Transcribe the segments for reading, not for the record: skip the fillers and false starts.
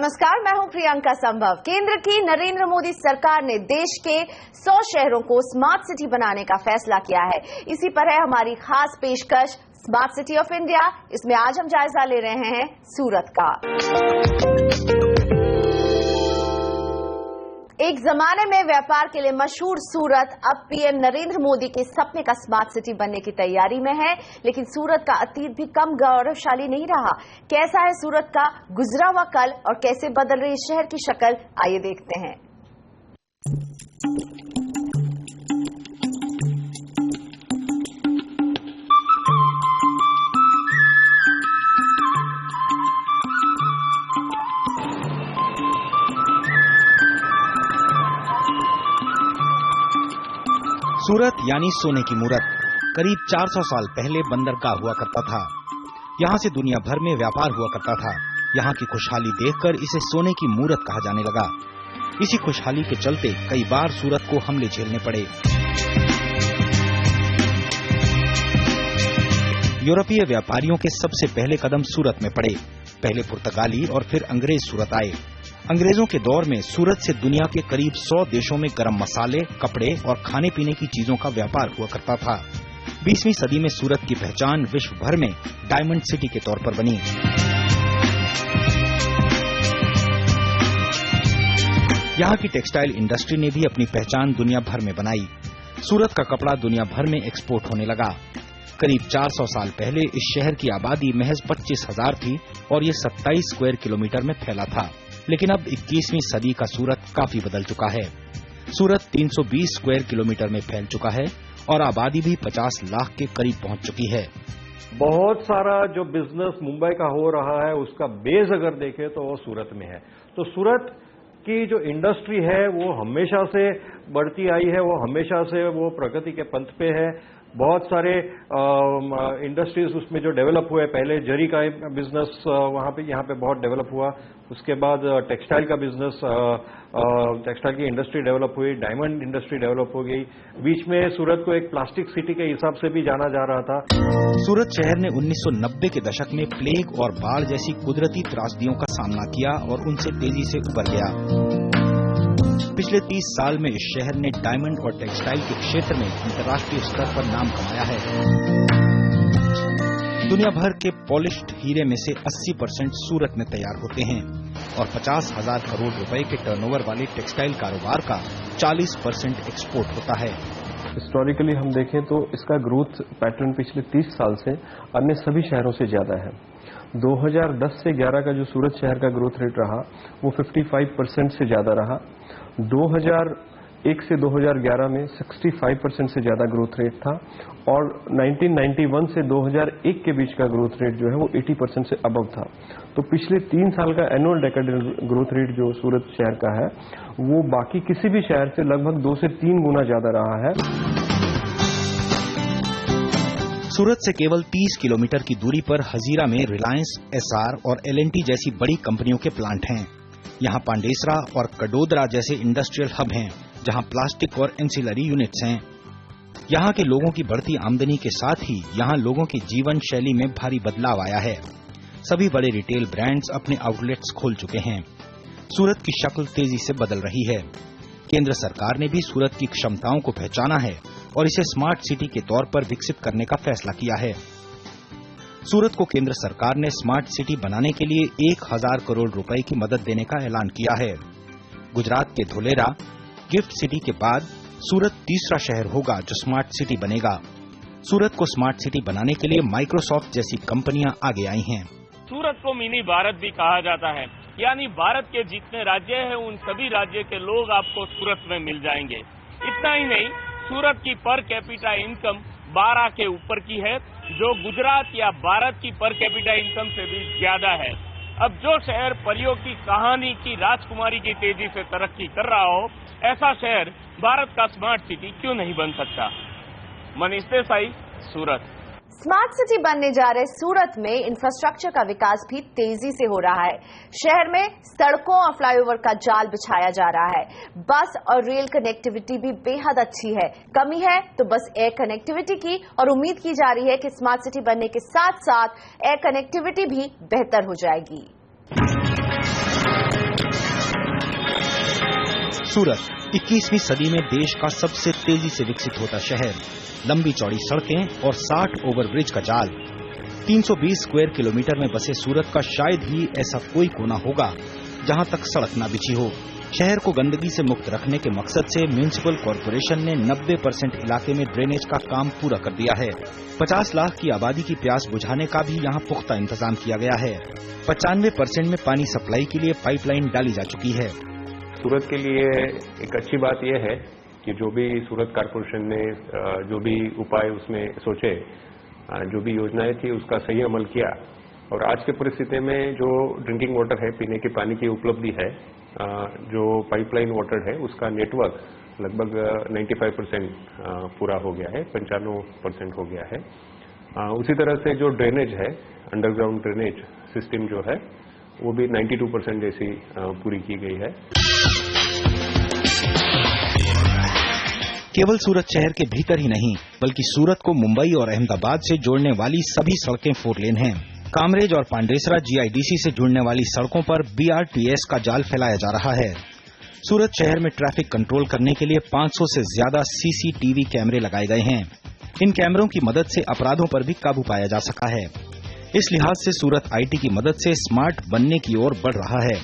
नमस्कार, मैं हूं प्रियंका संभव। केंद्र की नरेंद्र मोदी सरकार ने देश के 100 शहरों को स्मार्ट सिटी बनाने का फैसला किया है। इसी पर है हमारी खास पेशकश स्मार्ट सिटी ऑफ इंडिया। इसमें आज हम जायजा ले रहे हैं सूरत का। एक जमाने में व्यापार के लिए मशहूर सूरत अब पीएम नरेंद्र मोदी के सपने का स्मार्ट सिटी बनने की तैयारी में है। लेकिन सूरत का अतीत भी कम गौरवशाली नहीं रहा। कैसा है सूरत का गुजरा हुआ कल और कैसे बदल रही शहर की शक्ल, आइए देखते हैं। सूरत यानी सोने की मूरत करीब 400 साल पहले बंदरगाह हुआ करता था। यहाँ से दुनिया भर में व्यापार हुआ करता था। यहाँ की खुशहाली देखकर इसे सोने की मूरत कहा जाने लगा। इसी खुशहाली के चलते कई बार सूरत को हमले झेलने पड़े। यूरोपीय व्यापारियों के सबसे पहले कदम सूरत में पड़े। पहले पुर्तगाली और फिर अंग्रेज सूरत आए। अंग्रेजों के दौर में सूरत से दुनिया के करीब 100 देशों में गरम मसाले, कपड़े और खाने पीने की चीजों का व्यापार हुआ करता था। 20वीं सदी में सूरत की पहचान विश्व भर में डायमंड सिटी के तौर पर बनी। यहाँ की टेक्सटाइल इंडस्ट्री ने भी अपनी पहचान दुनिया भर में बनाई। सूरत का कपड़ा दुनिया भर में एक्सपोर्ट होने लगा। करीब 400 साल पहले इस शहर की आबादी महज 25,000 थी और ये 27 स्क्वायर किलोमीटर में फैला था। लेकिन अब 21वीं सदी का सूरत काफी बदल चुका है। सूरत 320 स्क्वायर किलोमीटर में फैल चुका है और आबादी भी 50 लाख के करीब पहुंच चुकी है। बहुत सारा जो बिजनेस मुंबई का हो रहा है उसका बेस अगर देखें तो वो सूरत में है। तो सूरत की जो इंडस्ट्री है वो हमेशा से बढ़ती आई है, वो हमेशा से वो प्रगति के पंथ पे है। बहुत सारे इंडस्ट्रीज उसमें जो डेवलप हुए, पहले जरी का बिजनेस वहां पे यहाँ पे बहुत डेवलप हुआ। उसके बाद टेक्सटाइल का बिजनेस, टेक्सटाइल की इंडस्ट्री डेवलप हुई, डायमंड इंडस्ट्री डेवलप हो गई। बीच में सूरत को एक प्लास्टिक सिटी के हिसाब से भी जाना जा रहा था। सूरत शहर ने 1990 के दशक में प्लेग और बाढ़ जैसी कुदरती त्रासदियों का सामना किया और उनसे तेजी से उबर गया। पिछले 30 साल में इस शहर ने डायमंड और टेक्सटाइल के क्षेत्र में अंतर्राष्ट्रीय स्तर पर नाम कमाया है। दुनिया भर के पॉलिश्ड हीरे में से 80% सूरत में तैयार होते हैं और 50,000 करोड़ रुपए के टर्नओवर वाले टेक्सटाइल कारोबार का 40% एक्सपोर्ट होता है। हिस्टोरिकली हम देखें तो इसका ग्रोथ पैटर्न पिछले 30 साल से अन्य सभी शहरों से ज्यादा है। 2010 से 11 का जो सूरत शहर का ग्रोथ रेट रहा वो 55% से ज्यादा रहा। 2001 से 2011 में 65% से ज्यादा ग्रोथ रेट था और 1991 से 2001 के बीच का ग्रोथ रेट जो है वो 80% से अबव था। तो पिछले 3 साल का एनुअल डेकेडल ग्रोथ रेट जो सूरत शहर का है वो बाकी किसी भी शहर से लगभग 2 से 3 गुना ज्यादा रहा है। सूरत से केवल 30 किलोमीटर की दूरी पर हजीरा में रिलायंस, एसआर और एलएनटी जैसी बड़ी कंपनियों के प्लांट हैं। यहाँ पांडेसरा और कडोदरा जैसे इंडस्ट्रियल हब हैं, जहाँ प्लास्टिक और एंसिलरी यूनिट्स हैं। यहाँ के लोगों की बढ़ती आमदनी के साथ ही यहाँ लोगों की जीवन शैली में भारी बदलाव आया है। सभी बड़े रिटेल ब्रांड्स अपने आउटलेट्स खोल चुके हैं। सूरत की शक्ल तेजी से बदल रही है। केंद्र सरकार ने भी सूरत की क्षमताओं को पहचाना है और इसे स्मार्ट सिटी के तौर पर विकसित करने का फैसला किया है। सूरत को केंद्र सरकार ने स्मार्ट सिटी बनाने के लिए 1,000 करोड़ रुपए की मदद देने का ऐलान किया है। गुजरात के धोलेरा गिफ्ट सिटी के बाद सूरत तीसरा शहर होगा जो स्मार्ट सिटी बनेगा। सूरत को स्मार्ट सिटी बनाने के लिए माइक्रोसॉफ्ट जैसी कंपनियां आगे आई हैं। सूरत को मिनी भारत भी कहा जाता है, यानी भारत के जितने राज्य हैं उन सभी राज्य के लोग आपको सूरत में मिल जाएंगे। इतना ही नहीं, सूरत की पर कैपिटा इनकम 12 के ऊपर की है, जो गुजरात या भारत की पर कैपिटा इनकम से भी ज्यादा है। अब जो शहर परियों की कहानी की राजकुमारी की तेजी से तरक्की कर रहा हो, ऐसा शहर भारत का स्मार्ट सिटी क्यों नहीं बन सकता। मनीष देसाई, सूरत। स्मार्ट सिटी बनने जा रहे सूरत में इंफ्रास्ट्रक्चर का विकास भी तेजी से हो रहा है। शहर में सड़कों और फ्लाईओवर का जाल बिछाया जा रहा है। बस और रेल कनेक्टिविटी भी बेहद अच्छी है। कमी है तो बस एयर कनेक्टिविटी की, और उम्मीद की जा रही है कि स्मार्ट सिटी बनने के साथ साथ एयर कनेक्टिविटी भी बेहतर हो जाएगी। सूरत 21वीं सदी में देश का सबसे तेजी से विकसित होता शहर, लंबी चौड़ी सड़कें और 60 ओवरब्रिज का जाल। 320 स्क्वायर किलोमीटर में बसे सूरत का शायद ही ऐसा कोई कोना होगा जहां तक सड़क न बिछी हो। शहर को गंदगी से मुक्त रखने के मकसद से म्युनिसिपल कॉरपोरेशन ने 90% इलाके में ड्रेनेज का काम पूरा कर दिया है। 50 लाख की आबादी की प्यास बुझाने का भी यहाँ पुख्ता इंतजाम किया गया है। 95% में पानी सप्लाई के लिए पाइपलाइन डाली जा चुकी है। सूरत के लिए एक अच्छी बात यह है कि जो भी सूरत कॉरपोरेशन ने जो भी उपाय उसमें सोचे, जो भी योजनाएं थी उसका सही अमल किया और आज की परिस्थिति में जो ड्रिंकिंग वाटर है, पीने के पानी की उपलब्धि है, जो पाइपलाइन वाटर है उसका नेटवर्क लगभग 95% पूरा हो गया है, 95% हो गया है। उसी तरह से जो ड्रेनेज है, अंडरग्राउंड ड्रेनेज सिस्टम जो है वो भी 92% जैसी पूरी की गई है। केवल सूरत शहर के भीतर ही नहीं बल्कि सूरत को मुंबई और अहमदाबाद से जोड़ने वाली सभी सड़कें 4 लेन हैं। कामरेज और पांडेसरा GIDC से जुड़ने वाली सड़कों पर BRTS का जाल फैलाया जा रहा है। सूरत शहर में ट्रैफिक कंट्रोल करने के लिए 500 से ज्यादा CCTV कैमरे लगाए गए हैं। इन कैमरों की मदद से अपराधों पर भी काबू पाया जा सका है। इस लिहाज से सूरत IT की मदद से स्मार्ट बनने की ओर बढ़ रहा है।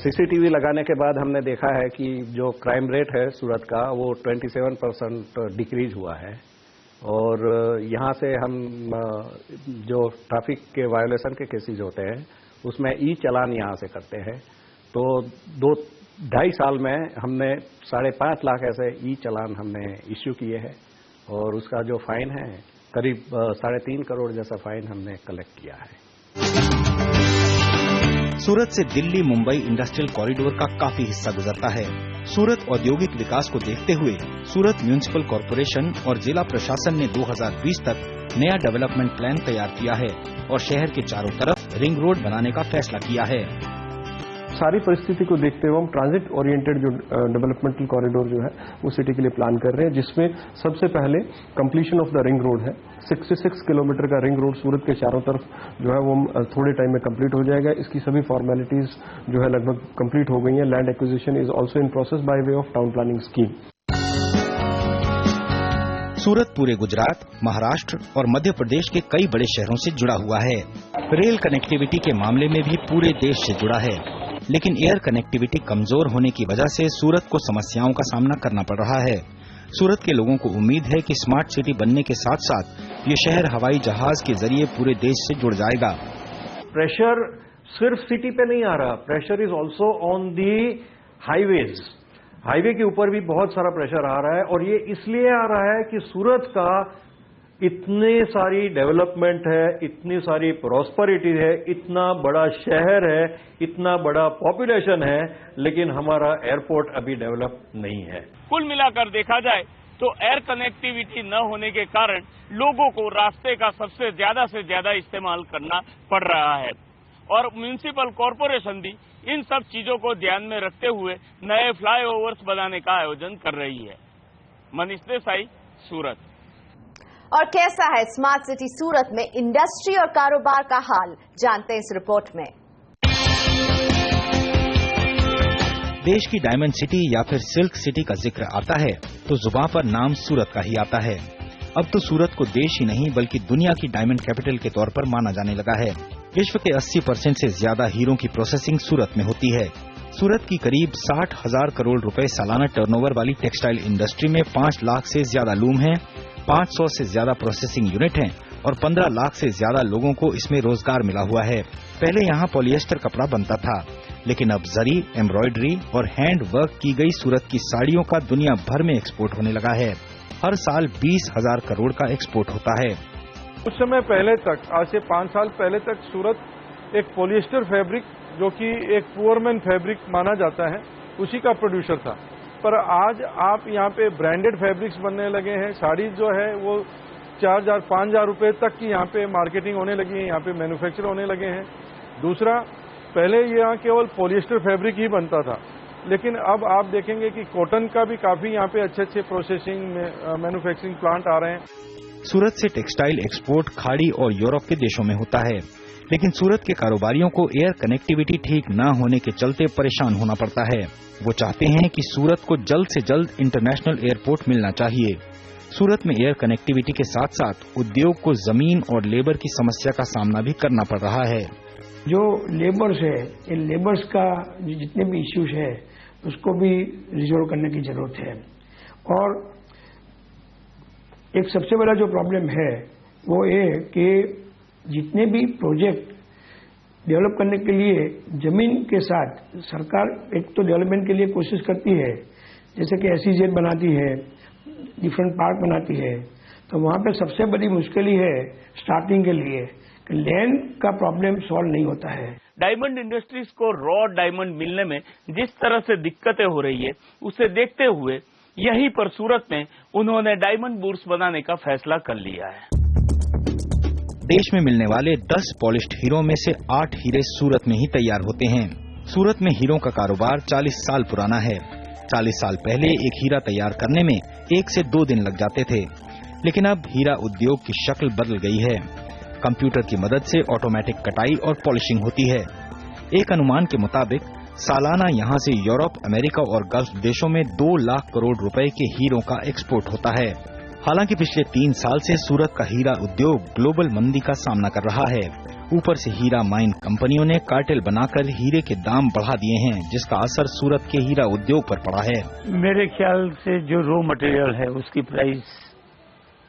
CCTV लगाने के बाद हमने देखा है कि जो क्राइम रेट है सूरत का वो 27% डिक्रीज हुआ है और यहाँ से हम जो ट्रैफिक के वायोलेशन के केसेस होते हैं उसमें चालान यहाँ से करते हैं। तो 2-2.5 साल में हमने 5.5 लाख ऐसे चालान हमने इश्यू किए हैं और उसका जो फाइन है करीब 3.5 करोड़ जैसा फाइन हमने कलेक्ट किया है। सूरत से दिल्ली मुंबई इंडस्ट्रियल कॉरिडोर का काफी हिस्सा गुजरता है। सूरत औद्योगिक विकास को देखते हुए सूरत म्युनिसिपल कॉरपोरेशन और जिला प्रशासन ने 2020 तक नया डेवलपमेंट प्लान तैयार किया है और शहर के चारों तरफ रिंग रोड बनाने का फैसला किया है। सारी परिस्थिति को देखते हुए हम ट्रांजिट ओरिएंटेड जो डेवलपमेंटल कॉरिडोर जो है वो सिटी के लिए प्लान कर रहे हैं, जिसमें सबसे पहले completion of the ring road है। 66 किलोमीटर का रिंग रोड सूरत के चारों तरफ जो है वो थोड़े टाइम में कंप्लीट हो जाएगा। इसकी सभी फॉर्मेलिटीज जो है लगभग कंप्लीट हो गई हैं। Land acquisition is also in process by way of town planning scheme. Surat पूरे गुजरात, महाराष्ट्र और मध्य प्रदेश के कई बड़े शहरों से जुड़ा हुआ है। रेल कनेक्टिविटी के मामले में भी पूरे देश से जुड़ा है, लेकिन एयर कनेक्टिविटी कमजोर होने की वजह से सूरत को समस्याओं का सामना करना पड़ रहा है। सूरत के लोगों को उम्मीद है कि स्मार्ट सिटी बनने के साथ साथ ये शहर हवाई जहाज के जरिए पूरे देश से जुड़ जाएगा। प्रेशर सिर्फ सिटी पे नहीं आ रहा, pressure is also on the highways. Highway के ऊपर भी बहुत सारा प्रेशर आ रहा है और ये इसलिए आ रहा है कि सूरत का इतने सारी डेवलपमेंट है, इतनी सारी प्रॉस्पेरिटी है, इतना बड़ा शहर है, इतना बड़ा पॉपुलेशन है, लेकिन हमारा एयरपोर्ट अभी डेवलप नहीं है। कुल मिलाकर देखा जाए तो एयर कनेक्टिविटी न होने के कारण लोगों को रास्ते का सबसे ज्यादा से ज्यादा इस्तेमाल करना पड़ रहा है और म्युनिसिपल कॉरपोरेशन भी इन सब चीजों को ध्यान में रखते हुए नए फ्लाईओवर्स बनाने का आयोजन कर रही है। मनीष देसाई, सूरत। और कैसा है स्मार्ट सिटी सूरत में इंडस्ट्री और कारोबार का हाल, जानते हैं इस रिपोर्ट में। देश की डायमंड सिटी या फिर सिल्क सिटी का जिक्र आता है तो जुबान पर नाम सूरत का ही आता है। अब तो सूरत को देश ही नहीं बल्कि दुनिया की डायमंड कैपिटल के तौर पर माना जाने लगा है। विश्व के 80% से ज्यादा हीरों की प्रोसेसिंग सूरत में होती है। सूरत की करीब 60,000 करोड़ रुपए सालाना टर्नओवर वाली टेक्सटाइल इंडस्ट्री में 5 लाख से ज्यादा लूम हैं, 500 से ज्यादा प्रोसेसिंग यूनिट हैं और 15 लाख से ज्यादा लोगों को इसमें रोजगार मिला हुआ है। पहले यहाँ पॉलिएस्टर कपड़ा बनता था, लेकिन अब जरी, एम्ब्रॉयडरी और हैंड वर्क की गई सूरत की साड़ियों का दुनिया भर में एक्सपोर्ट होने लगा है। हर साल 20,000 करोड़ का एक्सपोर्ट होता है। कुछ समय पहले तक, आज से 5 साल पहले तक सूरत एक पॉलिएस्टर फैब्रिक जो कि एक पुअरमैन फैब्रिक माना जाता है उसी का प्रोड्यूसर था, पर आज आप यहाँ पे ब्रांडेड फैब्रिक्स बनने लगे हैं। साड़ी जो है वो 4,000-5,000 रुपए तक की यहाँ पे मार्केटिंग होने लगी है, यहाँ पे मैन्युफैक्चर होने लगे हैं। दूसरा, पहले यहाँ केवल पॉलिएस्टर फैब्रिक ही बनता था, लेकिन अब आप देखेंगे कि कॉटन का भी काफी यहाँ पे अच्छे प्रोसेसिंग मैन्युफैक्चरिंग प्लांट आ रहे हैं। सूरत से टेक्सटाइल एक्सपोर्ट खाड़ी और यूरोप के देशों में होता है। लेकिन सूरत के कारोबारियों को एयर कनेक्टिविटी ठीक न होने के चलते परेशान होना पड़ता है। वो चाहते हैं कि सूरत को जल्द से जल्द इंटरनेशनल एयरपोर्ट मिलना चाहिए। सूरत में एयर कनेक्टिविटी के साथ साथ उद्योग को जमीन और लेबर की समस्या का सामना भी करना पड़ रहा है। जो लेबर्स है, इन लेबर्स का जितने भी इश्यूज है उसको भी रिजोल्व करने की जरूरत है। और एक सबसे बड़ा जो प्रॉब्लम है वो ये कि जितने भी प्रोजेक्ट डेवलप करने के लिए जमीन के साथ सरकार एक तो डेवलपमेंट के लिए कोशिश करती है, जैसे कि SEZ बनाती है, डिफरेंट पार्क बनाती है, तो वहां पे सबसे बड़ी मुश्किल ही है स्टार्टिंग के लिए कि लैंड का प्रॉब्लम सॉल्व नहीं होता है। डायमंड इंडस्ट्रीज को रॉ डायमंड मिलने में जिस तरह से दिक्कतें हो रही है उसे देखते हुए यहीं पर सूरत में उन्होंने डायमंड बुर्स बनाने का फैसला कर लिया है। देश में मिलने वाले 10 पॉलिश्ड हीरों में से 8 हीरे सूरत में ही तैयार होते हैं। सूरत में हीरों का कारोबार 40 साल पुराना है। 40 साल पहले एक हीरा तैयार करने में 1 से 2 दिन लग जाते थे, लेकिन अब हीरा उद्योग की शक्ल बदल गई है। कंप्यूटर की मदद से ऑटोमेटिक कटाई और पॉलिशिंग होती है। एक अनुमान के मुताबिक सालाना यहां से यूरोप, अमेरिका और गल्फ देशों में 2 लाख करोड़ रुपए के हीरों का एक्सपोर्ट होता है। हालांकि पिछले 3 साल से सूरत का हीरा उद्योग ग्लोबल मंदी का सामना कर रहा है। ऊपर से हीरा माइन कंपनियों ने कार्टेल बनाकर हीरे के दाम बढ़ा दिए हैं, जिसका असर सूरत के हीरा उद्योग पर पड़ा है। मेरे ख्याल से जो रॉ मटेरियल है उसकी प्राइस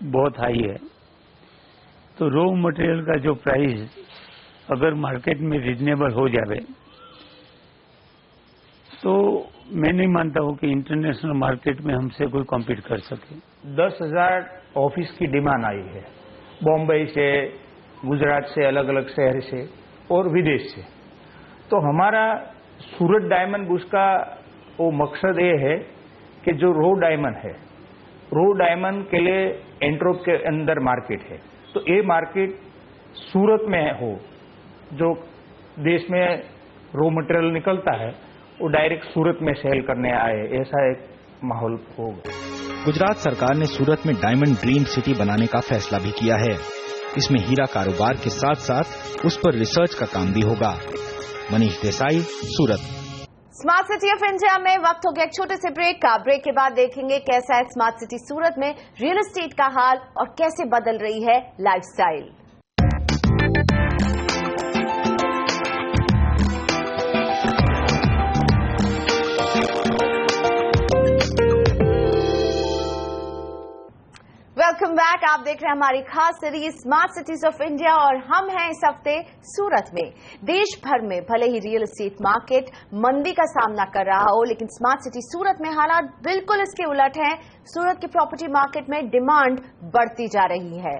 बहुत हाई है, तो रॉ मटेरियल का जो प्राइस अगर मार्केट में रीजनेबल हो जाए तो मैं नहीं मानता हूं कि इंटरनेशनल मार्केट में हमसे कोई कॉम्पीट कर सके। 10,000 ऑफिस की डिमांड आई है, बॉम्बे से, गुजरात से, अलग अलग शहर से और विदेश से। तो हमारा सूरत डायमंड बुर्स का वो मकसद ये है कि जो रो डायमंड है, रो डायमंड के लिए एंट्रोप के अंदर मार्केट है, तो ये मार्केट सूरत में हो, जो देश में रो मटेरियल निकलता है वो डायरेक्ट सूरत में सेल करने आए, ऐसा एक माहौल होगा। गुजरात सरकार ने सूरत में डायमंड ड्रीम सिटी बनाने का फैसला भी किया है। इसमें हीरा कारोबार के साथ साथ उस पर रिसर्च का काम भी होगा। मनीष देसाई, सूरत। स्मार्ट सिटी ऑफ इंडिया में वक्त हो गया एक छोटे से ब्रेक का। ब्रेक के बाद देखेंगे कैसा है स्मार्ट सिटी सूरत में रियल एस्टेट का हाल और कैसे बदल रही है लाइफस्टाइल। Welcome back. आप देख रहे हैं हमारी खास series smart cities of India और हम हैं इस हफ्ते सूरत में। देश भर में भले ही रियल एस्टेट मार्केट मंदी का सामना कर रहा हो, लेकिन स्मार्ट सिटी सूरत में हालात बिल्कुल इसके उलट हैं। सूरत की प्रॉपर्टी मार्केट में डिमांड बढ़ती जा रही है।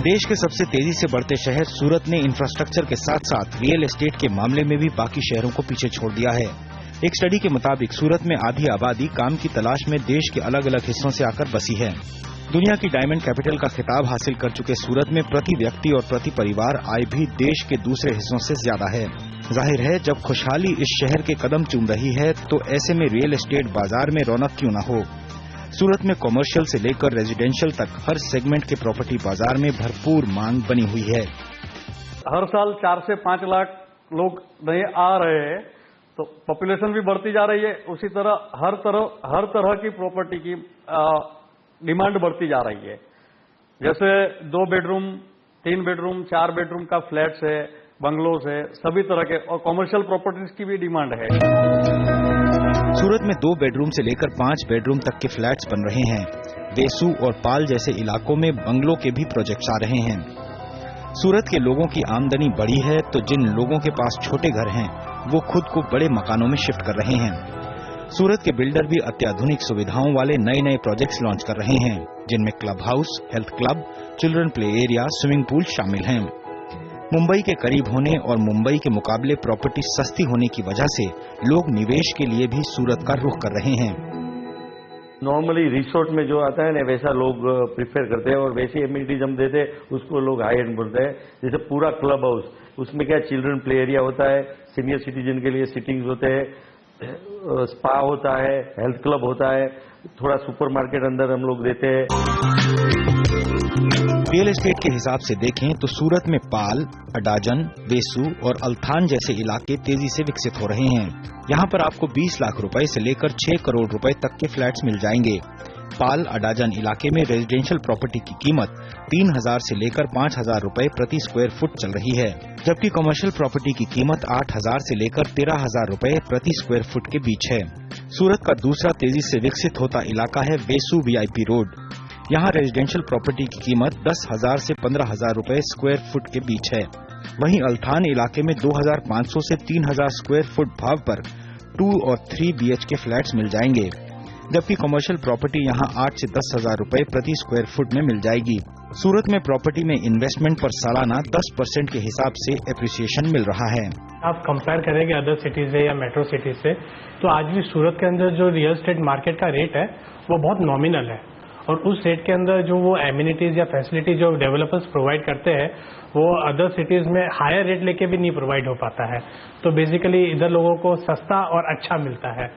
देश के सबसे तेजी से बढ़ते शहर सूरत ने इंफ्रास्ट्रक्चर के साथ साथ रियल एस्टेट के मामले में भी बाकी शहरों को पीछे छोड़ दिया है। एक स्टडी के मुताबिक सूरत में आधी आबादी काम की तलाश में देश के अलग अलग हिस्सों से आकर बसी है। दुनिया की डायमंड कैपिटल का खिताब हासिल कर चुके सूरत में प्रति व्यक्ति और प्रति परिवार आय भी देश के दूसरे हिस्सों से ज्यादा है। जाहिर है, जब खुशहाली इस शहर के कदम चूम रही है तो ऐसे में रियल एस्टेट बाजार में रौनक क्यों न हो। सूरत में कमर्शियल से लेकर रेजिडेंशियल तक हर सेगमेंट के प्रॉपर्टी बाजार में भरपूर मांग बनी हुई है। हर साल 4 से 5 लाख लोग नए आ रहे हैं, तो पॉपुलेशन भी बढ़ती जा रही है। उसी तरह हर तरह की प्रॉपर्टी की डिमांड बढ़ती जा रही है। जैसे 2 बेडरूम, 3 बेडरूम, 4 बेडरूम का फ्लैट्स है, बंगलोज है, सभी तरह के, और कमर्शियल प्रॉपर्टीज की भी डिमांड है। सूरत में 2 बेडरूम से लेकर 5 बेडरूम तक के फ्लैट्स बन रहे हैं। वेसू और पाल जैसे इलाकों में बंगलों के भी प्रोजेक्ट्स आ रहे हैं। सूरत के लोगों की आमदनी बढ़ी है तो जिन लोगों के पास छोटे घर हैं वो खुद को बड़े मकानों में शिफ्ट कर रहे हैं। सूरत के बिल्डर भी अत्याधुनिक सुविधाओं वाले नए नए प्रोजेक्ट्स लॉन्च कर रहे हैं, जिनमें club house, health club, children play area, swimming pool शामिल हैं। मुंबई के करीब होने और मुंबई के मुकाबले प्रॉपर्टी सस्ती होने की वजह से लोग निवेश के लिए भी सूरत का रुख कर रहे हैं। नॉर्मली रिसोर्ट में जो आता है ना वैसा लोग प्रिफर करते हैं, और वैसी एमिनिटीज हम देते हैं उसको लोग हाई एंड बोलते हैं। जैसे पूरा क्लब हाउस, उसमें क्या चिल्ड्रन प्ले एरिया होता है, सीनियर सिटीजन के लिए सिटिंग्स होते हैं, स्पा होता है, हेल्थ क्लब होता है, थोड़ा सुपरमार्केट अंदर हम लोग देते हैं। रियल एस्टेट के हिसाब से देखें तो सूरत में पाल, अडाजन, वेसू और अल्थान जैसे इलाके तेजी से विकसित हो रहे हैं। यहाँ पर आपको 20 लाख रुपए से लेकर 6 करोड़ रुपए तक के फ्लैट्स मिल जाएंगे। पाल अडाजन इलाके में रेजिडेंशियल प्रॉपर्टी की कीमत 3,000 से लेकर 5,000 रुपए प्रति स्क्वायर फुट चल रही है, जबकि कमर्शियल प्रॉपर्टी की कीमत 8,000 से लेकर 13,000 रुपए प्रति स्क्वायर फुट के बीच है। सूरत का दूसरा तेजी से विकसित होता इलाका है वेसू वीआईपी रोड। यहाँ रेजिडेंशियल प्रॉपर्टी की कीमत 10,000 से 15,000 रुपए स्क्वायर फुट के बीच है। वहीं अल्थान इलाके में 2,500 से 3,000 स्क्वायर फुट भाव पर 2 और 3 BHK फ्लैट्स मिल जाएंगे, जबकि कमर्शियल प्रॉपर्टी यहाँ 8 से 10,000 रुपए प्रति स्क्वायर फुट में मिल जाएगी। सूरत में प्रॉपर्टी में इन्वेस्टमेंट पर सालाना 10% के हिसाब से एप्रिसिएशन मिल रहा है। आप कंपेयर करेंगे अदर सिटीज से या मेट्रो सिटीज से, तो आज भी सूरत के अंदर जो रियल एस्टेट मार्केट का रेट है वो बहुत नॉमिनल है, और उस रेट के अंदर जो वो एमिनिटीज या फैसिलिटी जो डेवलपर्स प्रोवाइड करते हैं वो अदर सिटीज में हायर रेट लेके भी नहीं प्रोवाइड हो पाता है। तो बेसिकली इधर लोगों को सस्ता और अच्छा मिलता है।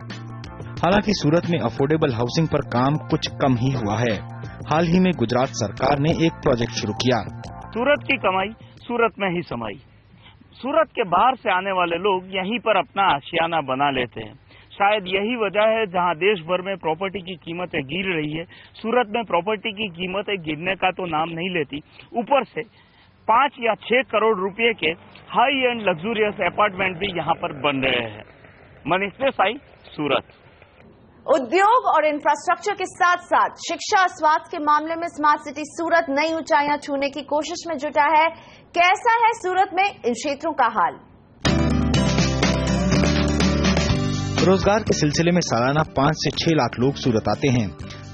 हालांकि सूरत में अफोर्डेबल हाउसिंग पर काम कुछ कम ही हुआ है। हाल ही में गुजरात सरकार ने एक प्रोजेक्ट शुरू किया। सूरत की कमाई सूरत में ही समाई। सूरत के बाहर से आने वाले लोग यहीं पर अपना आशियाना बना लेते हैं। शायद यही वजह है जहां देश भर में प्रॉपर्टी की कीमतें गिर रही है, सूरत में प्रॉपर्टी की कीमतें गिरने का तो नाम नहीं लेती। ऊपर से 5 या 6 करोड़ रुपए के हाई एंड लग्जूरियस अपार्टमेंट भी यहां पर बन रहे हैं। मनीष देसाई, सूरत। उद्योग और इंफ्रास्ट्रक्चर के साथ साथ शिक्षा और स्वास्थ्य के मामले में स्मार्ट सिटी सूरत नई ऊंचाइयां छूने की कोशिश में जुटा है। कैसा है सूरत में इन क्षेत्रों का हाल? रोजगार के सिलसिले में सालाना 5 से 6 लाख लोग सूरत आते हैं।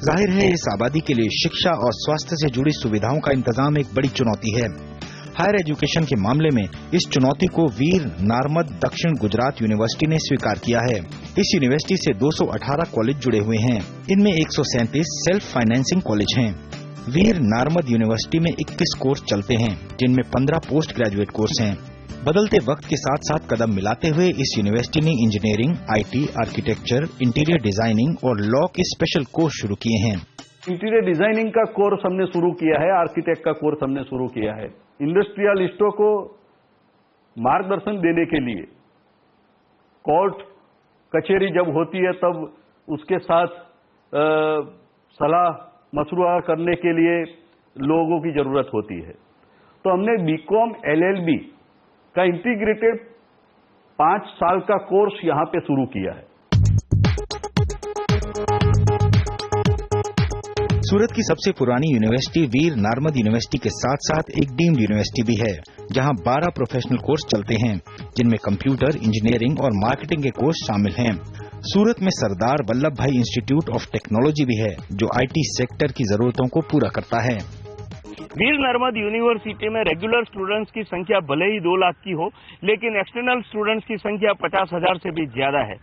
जाहिर है इस आबादी के लिए शिक्षा और स्वास्थ्य से जुड़ी सुविधाओं का इंतजाम एक बड़ी चुनौती है। हायर एजुकेशन के मामले में इस चुनौती को वीर नार्मद दक्षिण गुजरात यूनिवर्सिटी ने स्वीकार किया है। इस यूनिवर्सिटी से 218 कॉलेज जुड़े हुए हैं। इनमें 137 सेल्फ फाइनेंसिंग कॉलेज हैं। वीर नार्मद यूनिवर्सिटी में 21 कोर्स चलते हैं, जिनमें 15 पोस्ट ग्रेजुएट कोर्स हैं। बदलते वक्त के साथ साथ कदम मिलाते हुए इस यूनिवर्सिटी ने engineering, IT, architecture, interior designing और लॉ के स्पेशल कोर्स शुरू किए हैं। इंटीरियर डिजाइनिंग का कोर्स हमने शुरू किया है, आर्किटेक्ट का कोर्स हमने शुरू किया है। इंडस्ट्रियलिस्टों को मार्गदर्शन देने के लिए कोर्ट कचहरी जब होती है तब उसके साथ सलाह मशवरा करने के लिए लोगों की जरूरत होती है। तो हमने BCom LLB का इंटीग्रेटेड 5 साल का कोर्स यहां पे शुरू किया है। सूरत की सबसे पुरानी यूनिवर्सिटी वीर नार्मद यूनिवर्सिटी के साथ साथ एक डीम्ड यूनिवर्सिटी भी है, जहां 12 प्रोफेशनल कोर्स चलते हैं, जिनमें कंप्यूटर, इंजीनियरिंग और मार्केटिंग के कोर्स शामिल हैं। सूरत में सरदार वल्लभ भाई इंस्टीट्यूट ऑफ टेक्नोलॉजी भी है, जो IT सेक्टर की जरूरतों को पूरा करता है। वीर नर्मद यूनिवर्सिटी में रेगुलर स्टूडेंट्स की संख्या भले ही 2 लाख की हो, लेकिन एक्सटर्नल स्टूडेंट्स की संख्या 50,000 से भी ज्यादा है।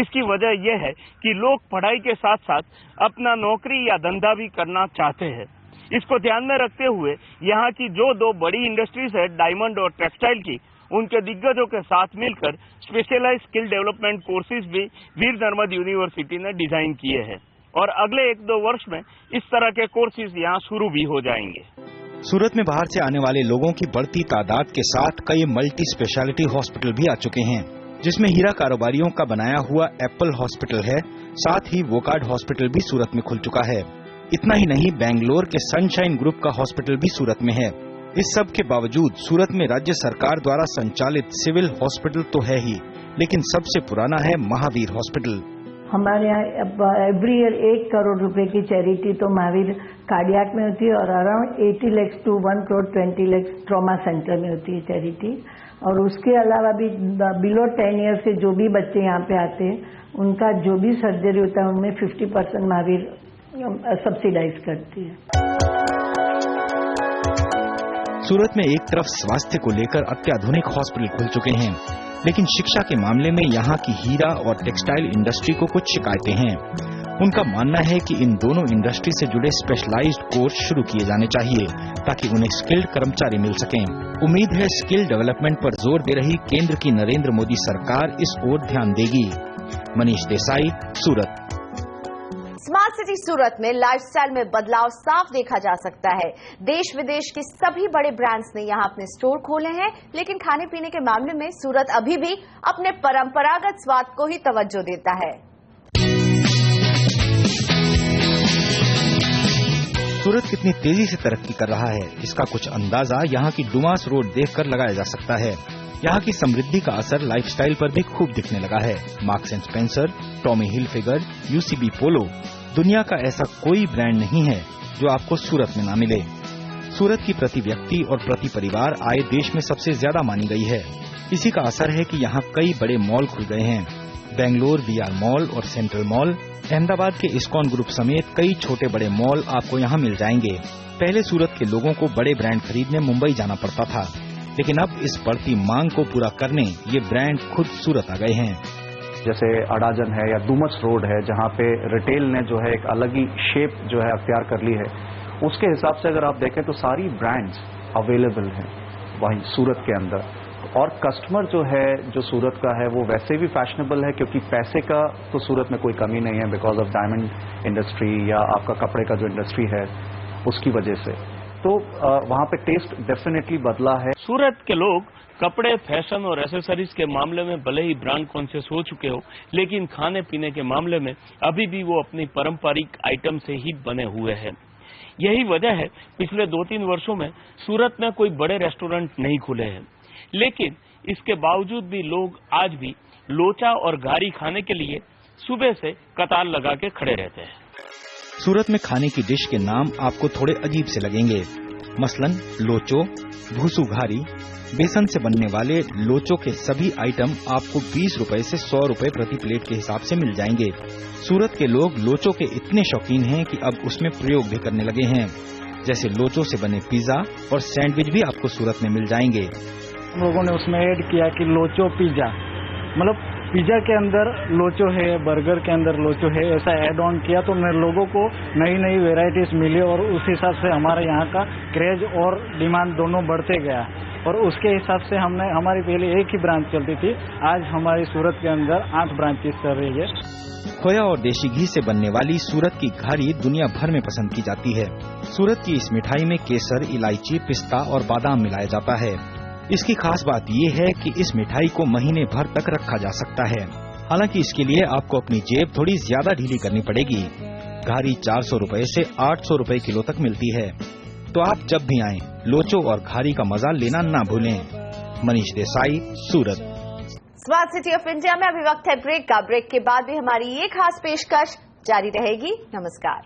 इसकी वजह यह है कि लोग पढ़ाई के साथ साथ अपना नौकरी या धंधा भी करना चाहते हैं। इसको ध्यान में रखते हुए यहाँ की जो 2 बड़ी इंडस्ट्रीज है, डायमंड और टेक्सटाइल की, उनके दिग्गजों के साथ मिलकर स्पेशलाइज्ड स्किल डेवलपमेंट कोर्सेज भी वीर नर्मद यूनिवर्सिटी ने डिजाइन किए हैं, और अगले 1-2 वर्ष में इस तरह के कोर्सेज यहाँ शुरू भी हो जाएंगे। सूरत में बाहर से आने वाले लोगों की बढ़ती तादाद के साथ कई मल्टी स्पेशलिटी हॉस्पिटल भी आ चुके हैं, जिसमें हीरा कारोबारियों का बनाया हुआ एप्पल हॉस्पिटल है। साथ ही वोकार्ड हॉस्पिटल भी सूरत में खुल चुका है। इतना ही नहीं, बेंगलोर के सनशाइन ग्रुप का हॉस्पिटल भी सूरत में है। इस सब के बावजूद सूरत में राज्य सरकार द्वारा संचालित सिविल हॉस्पिटल तो है ही, लेकिन सबसे पुराना है महावीर हॉस्पिटल। हमारे यहाँ एवरी ईयर 1 करोड़ रुपए की चैरिटी तो महावीर कार्डियक में होती है, और around 80 lakhs to 1 crore 20 lakhs trauma centre में होती है चैरिटी। और उसके अलावा भी बिलो 10 years के जो भी बच्चे यहाँ पे आते हैं, उनका जो भी सर्जरी होता है उनमें 50% महावीर सब्सिडाइज करती है। सूरत में एक तरफ स्वास्थ्य को लेकर अत्याधुनिक हॉस्पिटल खुल चुके हैं, लेकिन शिक्षा के मामले में यहाँ की हीरा और टेक्सटाइल इंडस्ट्री को कुछ शिकायतें हैं। उनका मानना है कि इन दोनों इंडस्ट्री से जुड़े स्पेशलाइज्ड कोर्स शुरू किए जाने चाहिए, ताकि उन्हें स्किल्ड कर्मचारी मिल सकें। उम्मीद है स्किल डेवलपमेंट पर जोर दे रही केंद्र की नरेंद्र मोदी सरकार इस ओर ध्यान देगी। मनीष देसाई, सूरत। स्मार्ट सिटी सूरत में लाइफस्टाइल में बदलाव साफ देखा जा सकता है। देश विदेश के सभी बड़े ब्रांड्स ने यहां अपने स्टोर खोले हैं, लेकिन खाने पीने के मामले में सूरत अभी भी अपने परंपरागत स्वाद को ही तवज्जो देता है। सूरत कितनी तेजी से तरक्की कर रहा है, इसका कुछ अंदाजा यहाँ की डुमास रोड देखकर लगाया जा सकता है। यहाँ की समृद्धि का असर लाइफस्टाइल पर भी खूब दिखने लगा है। Marks and Spencer, Tommy Hilfiger, UCB Polo, दुनिया का ऐसा कोई ब्रांड नहीं है जो आपको सूरत में ना मिले। सूरत की प्रति व्यक्ति और प्रति परिवार आय देश में सबसे ज्यादा मानी गई है। इसी का असर है कि यहाँ कई बड़े मॉल खुल गए हैं। बेंगलोर VR मॉल और सेंट्रल मॉल, अहमदाबाद के इस्कॉन ग्रुप समेत कई छोटे बड़े मॉल आपको यहाँ मिल जाएंगे। पहले सूरत के लोगों को बड़े ब्रांड खरीदने मुंबई जाना पड़ता था, लेकिन अब इस बढ़ती मांग को पूरा करने ये ब्रांड खुद सूरत आ गए हैं। जैसे अडाजन है या डुमस रोड है, जहाँ पे रिटेल ने जो है एक अलग ही शेप जो है अख्तियार कर ली है, उसके हिसाब से अगर आप देखें तो सारी ब्रांड्स अवेलेबल हैं वहीं सूरत के अंदर। और कस्टमर जो है जो सूरत का है वो वैसे भी फैशनेबल है, क्योंकि पैसे का तो सूरत में कोई कमी नहीं है बिकॉज ऑफ डायमंड इंडस्ट्री या आपका कपड़े का जो इंडस्ट्री है उसकी वजह से। तो वहाँ पे टेस्ट डेफिनेटली बदला है। सूरत के लोग कपड़े, फैशन और एसेसरीज के मामले में भले ही ब्रांड कॉन्शियस हो चुके हो, लेकिन खाने पीने के मामले में अभी भी वो अपनी पारंपरिक आइटम से ही बने हुए हैं। यही वजह है पिछले 2-3 वर्षों में सूरत में कोई बड़े रेस्टोरेंट नहीं खुले हैं, लेकिन इसके बावजूद भी लोग आज भी लोचा और घारी खाने के लिए सुबह से कतार लगा के खड़े रहते हैं। सूरत में खाने की डिश के नाम आपको थोड़े अजीब से लगेंगे, मसलन लोचो, भूसू घारी। बेसन से बनने वाले लोचो के सभी आइटम आपको 20 रुपए से 100 रुपए प्रति प्लेट के हिसाब से मिल जाएंगे। सूरत के लोग लोचो के इतने शौकीन हैं कि अब उसमें प्रयोग भी करने लगे हैं, जैसे लोचो से बने पिज्जा और सैंडविच भी आपको सूरत में मिल जाएंगे। लोगों ने उसमें ऐड किया कि लोचो पिज्जा, मतलब पिज्जा के अंदर लोचो है, बर्गर के अंदर लोचो है, ऐसा ऐड ऑन किया तो लोगों को नई नई वेराइटीज मिली और उस हिसाब से हमारे यहाँ का क्रेज और डिमांड दोनों बढ़ते गया। और उसके हिसाब से हमने हमारी पहले एक ही ब्रांच चलती थी, आज हमारी सूरत के अंदर 8 ब्रांचेस चल रही है। खोया और देशी घी से बनने वाली सूरत की घारी दुनिया भर में पसंद की जाती है। सूरत की इस मिठाई में केसर, इलायची, पिस्ता और बादाम मिलाया जाता है। इसकी खास बात ये है कि इस मिठाई को महीने भर तक रखा जा सकता है। हालांकि इसके लिए आपको अपनी जेब थोड़ी ज्यादा ढीली करनी पड़ेगी। घारी 400 रुपए से 800 रुपए किलो तक मिलती है। तो आप जब भी आएं, लोचो और घारी का मजा लेना ना भूलें। मनीष देसाई, सूरत। स्मार्ट सिटी ऑफ इंडिया में अभी वक्त है ब्रेक का। ब्रेक के बाद भी हमारी ये खास पेशकश जारी रहेगी। नमस्कार।